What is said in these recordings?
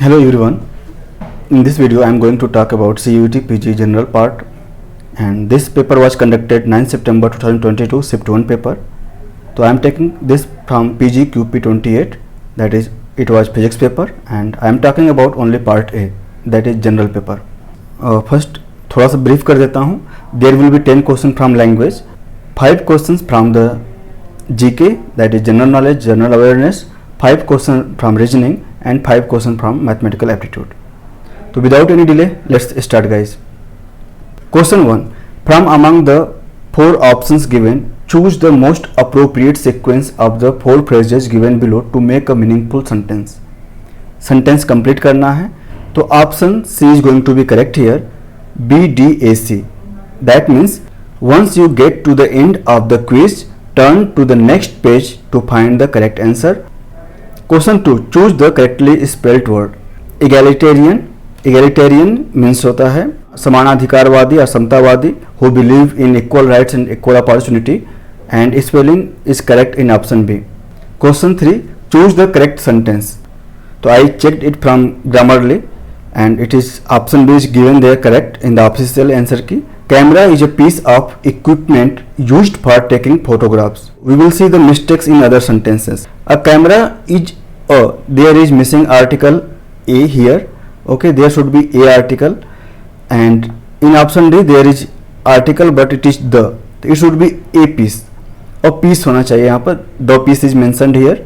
Hello everyone. In this video I am going to talk about CUET PG general part, and this paper was conducted 9 September 2022 shift 1 paper. So I am taking this from PG QP 28, that is it was physics paper, and I am talking about only part A, that is general paper. First थोड़ा सा brief कर देता हूँ. There will be 10 questions from language, 5 questions from the GK, that is general knowledge, general awareness, 5 questions from reasoning and 5 questions from mathematical aptitude. So without any delay, let's start guys. Question 1. From among the 4 options given, choose the most appropriate sequence of the 4 phrases given below to make a meaningful sentence. Sentence complete करना है, तो option C is going to be correct here, B, D, A, C. That means once you get to the end of the quiz, turn to the next page to find the correct answer. Question 2. Choose the correctly spelled word. Egalitarian. Egalitarian means होता है समानाधिकारवादी और समतावादी, who believe in equal rights and equal opportunity, and spelling is correct in option B. Question 3. Choose the correct sentence. So I checked it from Grammarly and it is option B is given there correct in the official answer key. Camera is a piece of equipment used for taking photographs. We will see the mistakes in other sentences. A camera is there is missing article A here. Okay, there should be A article, and in option D there is article but it is the. It should be A piece. और piece होना चाहिए यहाँ पर. The piece is mentioned here.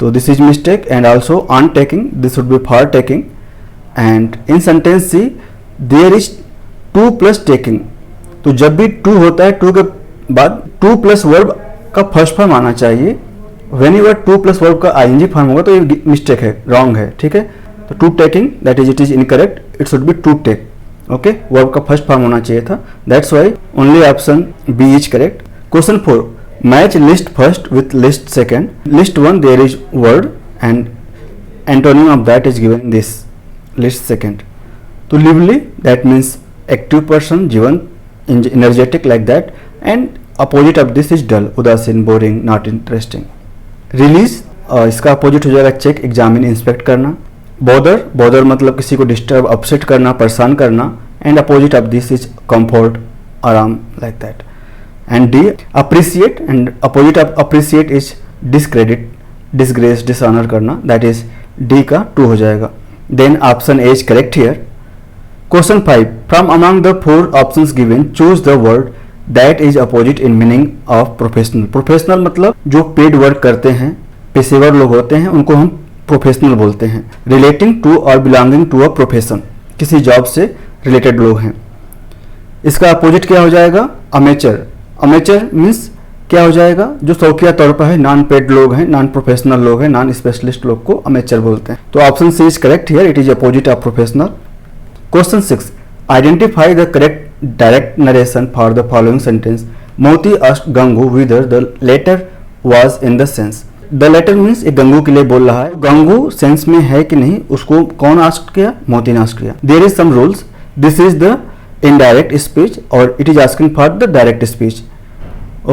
So this is mistake, and also on taking this should be for taking. And in sentence C there is 2 plus taking. तो जब भी 2 होता है 2 के बाद 2 प्लस वर्ब का फर्स्ट फॉर्म आना चाहिए. वेन एवर 2 प्लस वर्ब का आईएनजी फॉर्म होगा तो ये मिस्टेक है, रॉन्ग है. ठीक है, तो to taking that is it is incorrect. It should be to take. Okay, verb का फर्स्ट फॉर्म होना चाहिए था. That's why only option B is correct. Question 4. Match list first with list second. List 1 there is word and antonym of that is given in this list second. तो lively that means active person, जीवन, energetic like that, and opposite of this is dull, उदासीन, boring, not interesting. Release इसका opposite हो जाएगा check, examine, inspect करना. Bother मतलब किसी को disturb, upset करना, परेशान करना, and opposite of this is comfort, आराम, like that. And D, appreciate, and opposite of appreciate is discredit, disgrace, dishonor करना. That is D का 2 हो जाएगा. Then option A is correct here. Question 5. From among the 4 options given, choose the word that is opposite in meaning of professional. Professional मतलब जो paid work करते हैं, पेशेवर लोग होते हैं, उनको हम प्रोफेशनल बोलते हैं. Relating to or belonging to a profession, किसी जॉब से रिलेटेड लोग हैं. इसका अपोजिट क्या हो जाएगा? अमेचर. अमेचर मीन्स क्या हो जाएगा? जो शौकिया तौर पर है, नॉन पेड लोग हैं, नॉन प्रोफेशनल लोग हैं, नॉन स्पेशलिस्ट लोग को अमेचर बोलते हैं. तो option C is correct here. It is opposite of professional. Question 6. Identify the correct direct narration for the following sentence. Moti asked Gangu whether the letter was in the sense. The letter means एक गंगू के लिए बोल रहा है. Gangu sense में है कि नहीं उसको कौन आस्क किया? मोती ने आस्क किया. There is some rules. This is the indirect speech or it is asking for the direct speech.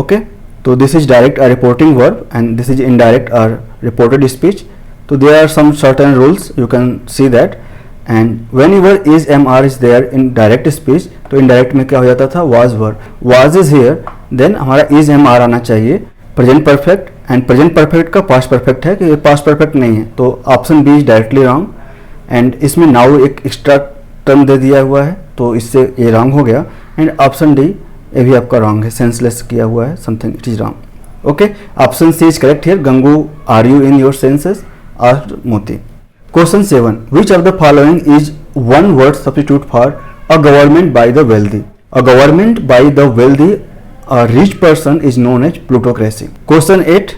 Okay. So this is direct or reporting verb and this is indirect or reported speech. So there are some certain rules. You can see that. And whenever is MR is there in direct speech, तो indirect में क्या हो जाता था? was were. was is here, then हमारा is MR आना चाहिए. present perfect, and present perfect का past perfect है कि ये past perfect नहीं है, तो option B is directly wrong. and इसमें now एक extra term दे दिया हुआ है तो इससे ये wrong हो गया. and option D ये भी आपका wrong है, senseless किया हुआ है, something it is wrong. okay, option C is correct here. Gangu, are you in your senses? asked Moti. Question 7. Which of the following is one word substitute for a government by the wealthy? A government by the wealthy, a rich person is known as plutocracy. Question 8.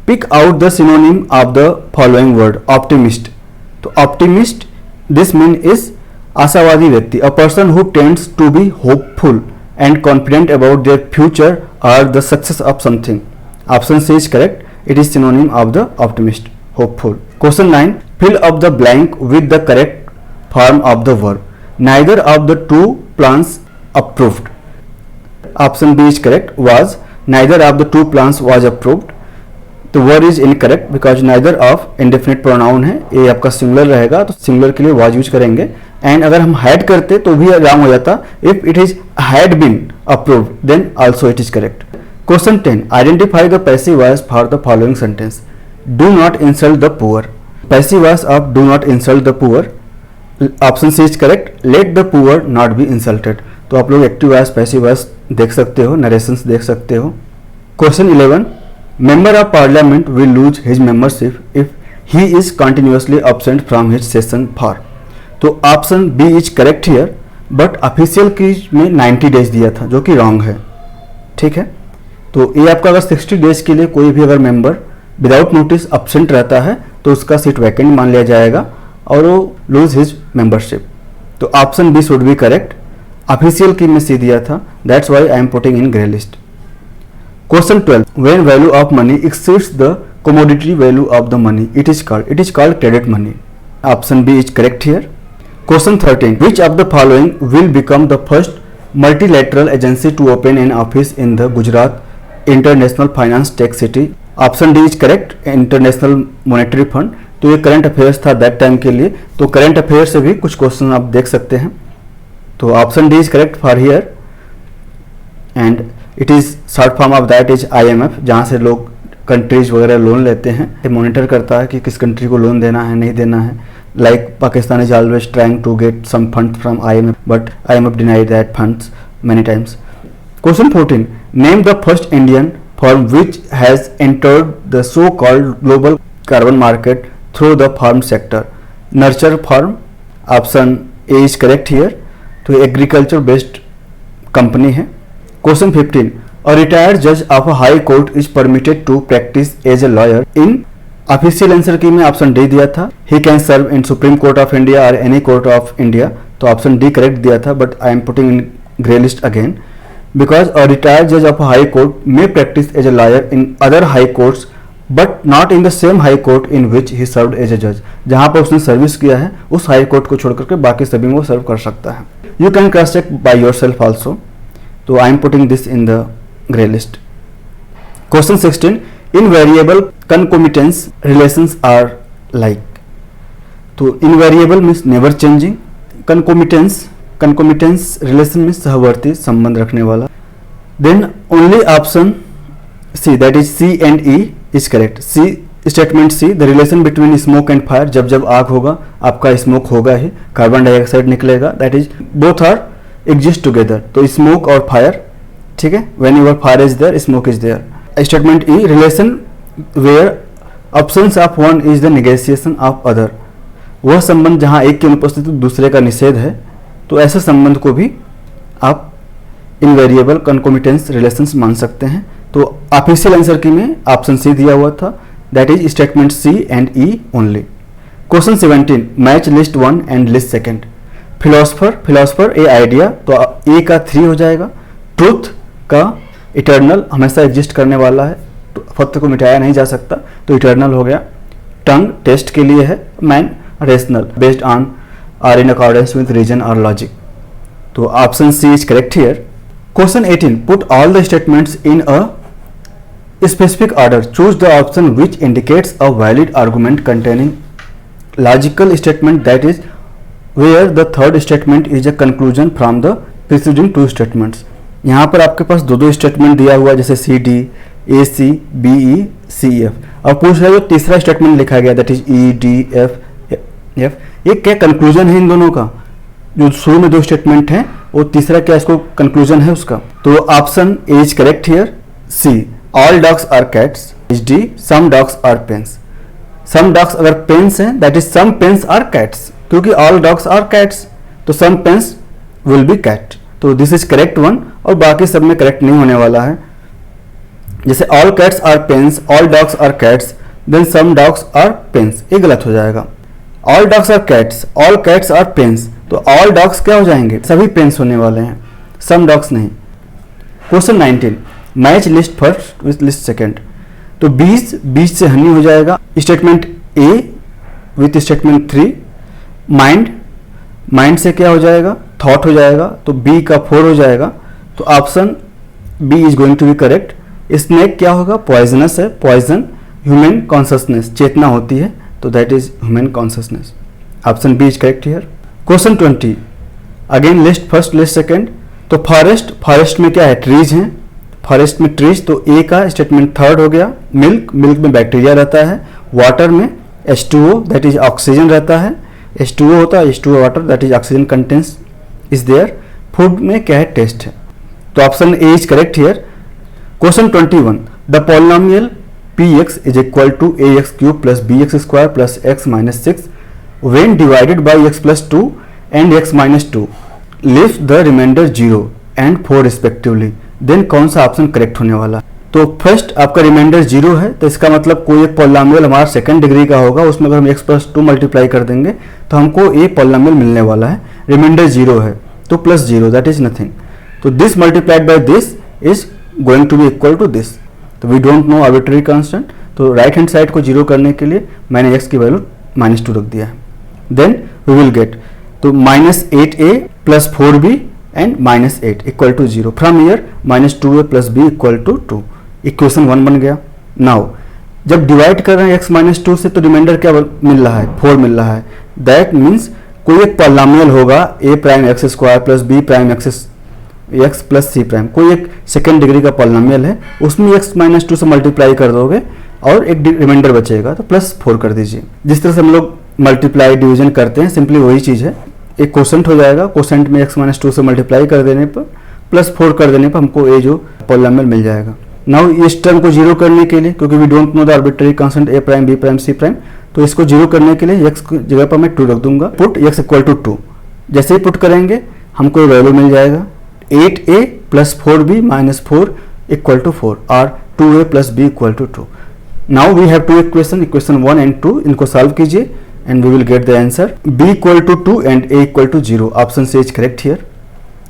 Pick out the synonym of the following word. Optimist. तो optimist this mean is आशावादी व्यक्ति, a person who tends to be hopeful and confident about their future or the success of something. Option C is correct. It is synonym of the optimist, hopeful. Question 9. Fill up the blank with the correct form of the verb. Neither of the 2 plans approved. Option B is correct. Was. Neither of the 2 plans was approved. तो were is incorrect because neither of indefinite pronoun है, ये आपका singular रहेगा तो singular के लिए was use करेंगे। And अगर हम हैड करते तो भी रॉन्ग हो जाता, if it is had been approved then also it is correct. Question 10, identify the passive voice for the following sentence. Do not insult the poor, passive voice of do not insult the poor, option C is correct. Let the poor not be insulted, तो आप लोग active voice passive voice देख सकते हो, narrations देख सकते हो। Question 11, member of parliament will lose his membership if he is continuously absent from his session for, तो option B is correct here, but official की में 90 डेज दिया था जो कि रॉन्ग है, ठीक है। तो ये आपका अगर 60 डेज के लिए कोई भी अगर मेंबर विदाउट नोटिस एब्सेंट रहता है तो उसका सीट वैकेंट मान लिया जाएगा और वो लूज हिज मेंबरशिप, तो option B should be correct. Official की में सी दिया था, that's why I am putting in grey list. Question 12, when value of money exceeds the commodity value of the money it is called credit money, option B is correct here. Question 13, which of the following will become the first multilateral agency to open an office in the Gujarat International Finance Tech City, option D is correct, International Monetary Fund। तो ये current affairs था that time के लिए, तो current affair से भी कुछ question आप देख सकते हैं, तो option D is correct for here and it is short form of that is IMF, जहाँ से लोग कंट्रीज वगैरह लोन लेते हैं, ये मॉनिटर करता है कि किस कंट्री को लोन देना है नहीं देना है। Like Pakistan is always trying to get some fund from IMF but IMF denied that funds many times. Question 14, name the first Indian firm which has entered the so called global carbon market through the farm sector, Nurture Farm, option A is correct here, तो agriculture based company है। क्वेश्चन 15, a retired judge of a high court is permitted to practice as a lawyer in, official answer की में option D दिया था, he can serve in Supreme Court of India or any court of India, तो option D correct दिया था, but I am putting in grey list again because a retired judge of a high court may practice as a lawyer in other high courts but not in the same high court in which he served as a judge, जहाँ पर उसने service किया है उस high court को छोड़ करके बाकी सभी में वो सर्व कर सकता है। You can cross check by yourself also, तो I am putting this in the grey list. Question 16, invariable concomitance relations are like, तो invariable means never changing, concomitance relation means सहवर्ती संबंध रखने वाला, then only option C that is C and E is correct. C statement C, the relation between smoke and fire, जब जब आग होगा आपका स्मोक होगा ही, कार्बन डाइऑक्साइड निकलेगा, that is both are exist together, तो स्मोक और फायर, ठीक है, when your fire is there smoke is there. Statement E, relation where absence of one is the negotiation of other, वह संबंध जहां एक की अनुपस्थिति दूसरे का निषेध है, तो ऐसे संबंध को भी आप इनवेरिएबल कंकोमिटेंस रिलेशंस मान सकते हैं। तो ऑफिशियल आंसर की में ऑप्शन सी दिया हुआ था, that is statement C and E only. Question 17, match list 1 and list 2। Philosopher A idea, तो ए का 3 हो जाएगा। ट्रूथ का इटर्नल, हमेशा एग्जिस्ट करने वाला है, तो फक्त को मिटाया नहीं जा सकता, तो इटर्नल हो गया। टंग टेस्ट के लिए है। Man rational, based on or in accordance with reason और लॉजिक, तो option C is correct here. Question 18, put all the statements in a specific order, choose the option which indicates a valid argument containing logical statement, that is where the third statement is a conclusion from the preceding two statements। यहाँ पर आपके पास दो statement दिया हुआ, जैसे C D, ए सी, B E, C F. अब पूछ रहे हो तीसरा स्टेटमेंट लिखा गया, that is E D F F, ये क्या कंक्लूजन है इन दोनों का? जो शुरू में दो स्टेटमेंट हैं वो तीसरा क्या इसको कंक्लूजन है उसका, तो option A is correct here. C, all dogs are cats, is D, some dogs are pens. Some dogs अगर पेन्स हैं, that is some pens are cats, क्योंकि ऑल डॉग्स आर कैट्स, तो some pens will be cat, तो this is correct one. और बाकी सब में correct नहीं होने वाला है, जैसे all cats are pens, all dogs are cats, then some dogs are pens, ये गलत हो जाएगा। All dogs are cats, all cats are pens, तो ऑल डॉग्स क्या हो जाएंगे? सभी पेन्स होने वाले हैं, सम डॉग्स नहीं। Question 19, match list first with list second, तो 20 से हनी हो जाएगा। Statement A with statement 3। Mind से क्या हो जाएगा? थॉट हो जाएगा, तो बी का 4 हो जाएगा, तो option B is going to be correct. Snake क्या होगा? पॉइजनस है, पॉइजन ह्यूमन कॉन्शसनेस, चेतना होती है, तो that is human consciousness. Option B is correct here. Question 20, again list first list second. तो फॉरेस्ट में क्या है, ट्रीज हैं, फॉरेस्ट में ट्रीज, तो ए का स्टेटमेंट थर्ड हो गया। मिल्क में बैक्टीरिया रहता है। वाटर में H2O दैट इज ऑक्सीजन रहता है, H2O होता है, H2O water that is oxygen contents is there. Food में क्या है, टेस्ट है, तो option A is correct here. Question 21, the polynomial px is equal to ax cube plus bx square plus x minus 6 when divided by x plus 2 and x minus 2 leaves the remainder 0 and 4 respectively, then कौन सा option correct होने वाला। तो first आपका reminder 0 है, तो इसका मतलब कोई एक पॉलिनोमियल हमारा सेकंड डिग्री का होगा, उसमें अगर हम x plus 2 मल्टीप्लाई कर देंगे तो हमको ए पॉलिनोमियल मिलने वाला है। रिमाइंडर 0 है तो प्लस 0 दैट इज नथिंग, तो this multiplied by this is going to be equal to this. तो we don't know arbitrary constant, तो राइट हैंड साइड को 0 करने के लिए मैंने x की वैल्यू -2 रख दिया है। देन वी विल गेट, तो -8a plus 4b and -8 equal to 0। From here -2a plus b equal to 2, equation 1 बन गया। नाउ जब डिवाइड कर रहे हैं x -2 से, तो रिमाइंडर क्या मिल रहा है, 4 मिल रहा है। दैट मीन्स कोई एक पॉलिनोमियल होगा a prime x square plus b prime x plus c prime, कोई एक सेकेंड डिग्री का पॉलिनोमियल है, उसमें x -2 से मल्टीप्लाई कर दोगे और एक रिमाइंडर बचेगा, तो +4 कर दीजिए। जिस तरह से हम लोग मल्टीप्लाई डिवीजन करते हैं, सिंपली वही चीज़ है। एक क्वोशेंट हो जाएगा, क्वोशेंट में x -2 से मल्टीप्लाई कर देने पर +4 कर देने पर हमको ये जो पॉलिनोमियल मिल जाएगा। नाउ इस टर्म को 0 करने के लिए, क्योंकि we don't know the arbitrary constant a prime b prime c prime, तो इसको 0 करने के लिए x की जगह पर मैं 2 रख दूंगा। पुट x इक्वल टू 2, जैसे ही पुट करेंगे हमको वैल्यू मिल जाएगा 8a plus 4b minus 4 equal to 4 और 2a plus b equal to 2। Now we have two equation 1 and 2, इनको सॉल्व कीजिए and we will get the answer. b equal to 2 and a equal to 0, option C is correct here.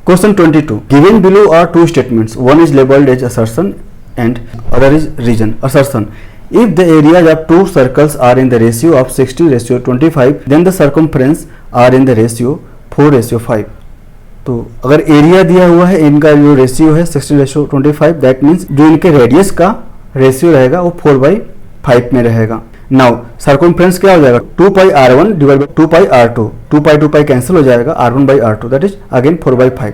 Question 22, given below are two statements, one is labelled as assertion and other is region. Assertion: if the areas of two circles are in the ratio of 60:25, then the circumference are in the ratio 4:5. तो अगर area दिया हुआ है, इनका जो ratio है 60:25, that means जो इनके रेडियस का रेशियो रहेगा वो 4/5 में रहेगा। नाउ सर्कमफ्रेंस क्या हो जाएगा, 2πr1 divide by 2πr2, 2π cancel हो जाएगा, r1/r2 दैट इज अगेन 4/5।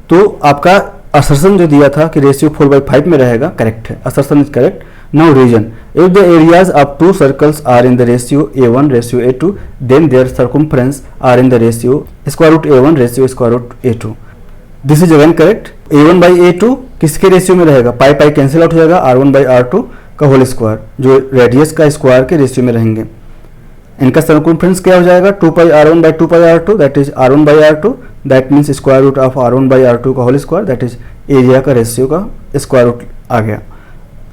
तो आपका असर्शन जो दिया था कि रेशियो 4/5 में रहेगा, करेक्ट है, assertion is correct. Now reason: if the areas of two circles are in the ratio a1 ratio a2, then their circumference are in the ratio √a1 ratio √a2। This is again correct. a1/a2 किसके ratio में रहेगा, pi cancel out हो जाएगा, r1/r2 का whole square, जो radius का square के ratio में रहेंगे। इनका सर्कमफ्रेंस क्या हो जाएगा, 2πr1/2πr2 that is r1/r2, that means square root of r1/r2 का whole square, that is area का रेशियो का स्क्वायर रूट आ गया।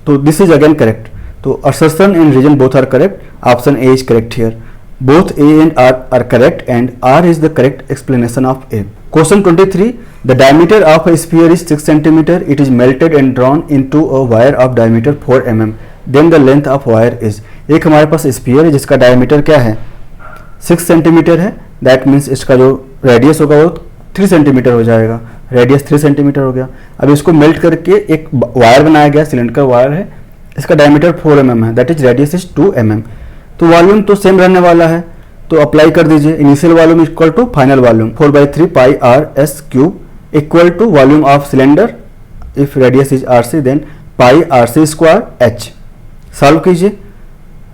तो दिस इज अगेन करेक्ट। तो assertion and reason both are correct, option A is correct here. Both A and R are correct and R is the correct explanation of A. Question 23, the diameter of a sphere is 6 cm, it is melted and drawn into a wire of diameter 4 mm, then the length of wire is। एक हमारे पास sphere है जिसका diameter क्या है, 6 centimetre है, that means इसका जो radius होगा वो 3 सेंटीमीटर हो जाएगा, रेडियस 3 सेंटीमीटर हो गया। अब इसको मेल्ट करके एक वायर बनाया गया, सिलेंडर वायर है, इसका डायमीटर 4 mm है, that is radius is 2 mm। तो वॉल्यूम तो सेम रहने वाला है, तो अप्लाई कर दीजिए। Initial volume equal to final volume 4/3 πr(s³ equal to volume of cylinder, if radius is rc then πrc² h। Solve कीजिए।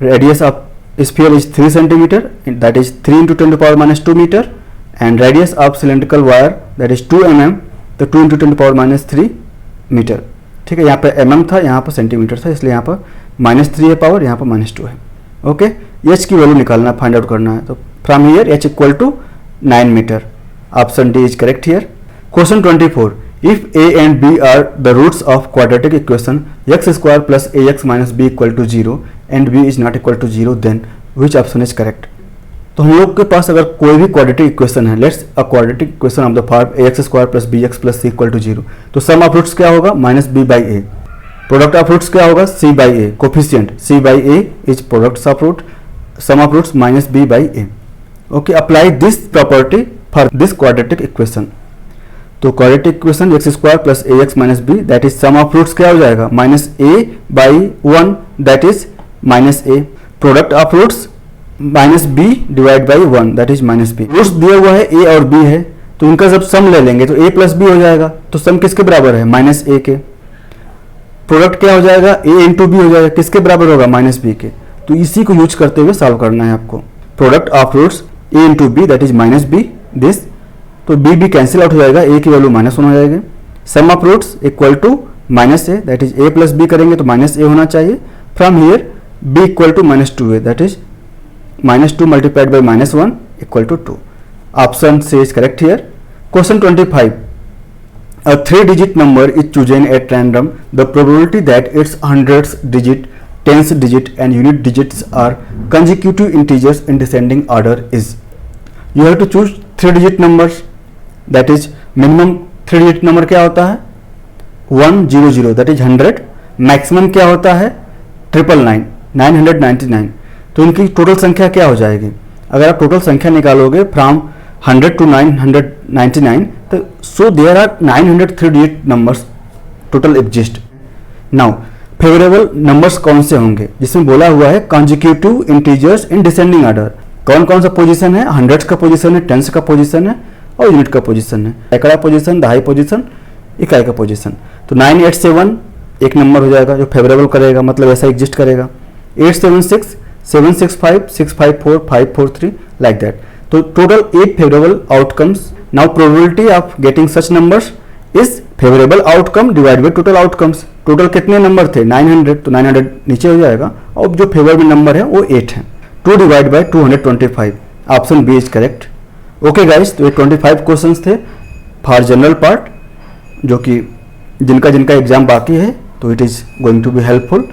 Radius of sphere is 3 centimetre, that is 3 × 10⁻² metre, and radius of cylindrical wire that is 2 mm, तो 2 × 10⁻³ metre. ठीक है, यहाँ पे mm था, यहाँ पर centimetre था, इसलिए यहाँ पर -3 है पावर, यहाँ पर -2 है। ओके, h की वैल्यू निकालना, फाइंड आउट करना है। तो from here h equal to 9 metre, option D is correct here. Question 24, if a and b are the roots of quadratic equation x² plus ax minus b equal to 0 and b is not equal to 0, then which option is correct। तो हम लोग के पास अगर कोई भी quadratic equation है, let's a quadratic equation of the form ax² plus bx plus c equal to 0, तो सम of roots क्या होगा, -b/a। प्रोडक्ट ऑफ रूट्स क्या होगा, c/a। Coefficient c/a is product of root, sum of roots -b/a। Okay, apply this property for this quadratic equation. तो quadratic equation x² plus ax minus b that is sum of roots क्या हो जाएगा, -a/1 that is minus A, product of roots minus B divide by 1 that is minus B. Roots दिया हुआ है ए और B है, तो इनका जब सम ले लेंगे तो a प्लस बी हो जाएगा, तो सम किसके बराबर है, माइनस ए के। प्रोडक्ट क्या हो जाएगा, a इंटू बी हो जाएगा, किसके बराबर होगा, माइनस बी के। तो इसी को यूज करते हुए सॉल्व करना है आपको। Product of roots a into B that is minus B this, तो b कैंसिल आउट हो जाएगा, a की वैल्यू -1 हो जाएगी। Sum of roots equal to minus A that is a plus B करेंगे तो माइनस ए होना चाहिए। From here b equal to -2a that is -2 multiplied by -1 equal to 2। Option C is correct here. Question 25. A 3-digit number is chosen at random. The probability that its hundredths digit, tens digit and unit digits are consecutive integers in descending order is. You have to choose 3-digit numbers. That is minimum 3-digit number क्या होता है, 100 that is 100. Maximum क्या होता है, 999 999. तो इनकी total संख्या क्या हो जाएगी। अगर आप टोटल संख्या निकालोगे फ्रॉम 100 to 999, तो so there are 903 digit numbers total exist. Now favourable numbers कौन से होंगे, जिसमें बोला हुआ है consecutive integers in descending order. कौन कौन सा पोजीशन है, हंड्रेड्स का पोजीशन है, टेंस का पोजीशन है और यूनिट का पोजीशन है, एकड़ा पोजीशन, दहाई पोजीशन, इकाई का पोजीशन। तो 987 एक नंबर हो जाएगा जो फेवरेबल करेगा, मतलब ऐसा एग्जिस्ट करेगा। 876 765 654 543 लाइक दैट। तो total 8 favourable outcomes. Now probability of getting such numbers is favourable outcome divide by total outcomes. Total कितने नंबर थे, 900, तो 900 नीचे हो जाएगा और जो फेवरेबल नंबर है वो 8 है। 2 divide by 225, option B is correct. Okay guys, तो ये 25 क्वेश्चंस थे फॉर जनरल पार्ट, जो कि जिनका एग्जाम बाकी है, तो it is going to be helpful.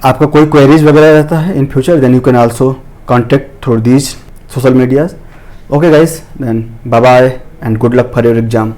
आपका कोई क्वेरीज वगैरह रहता है in future, then you can also contact through these social medias. Okay guys, then bye bye and good luck for your exam.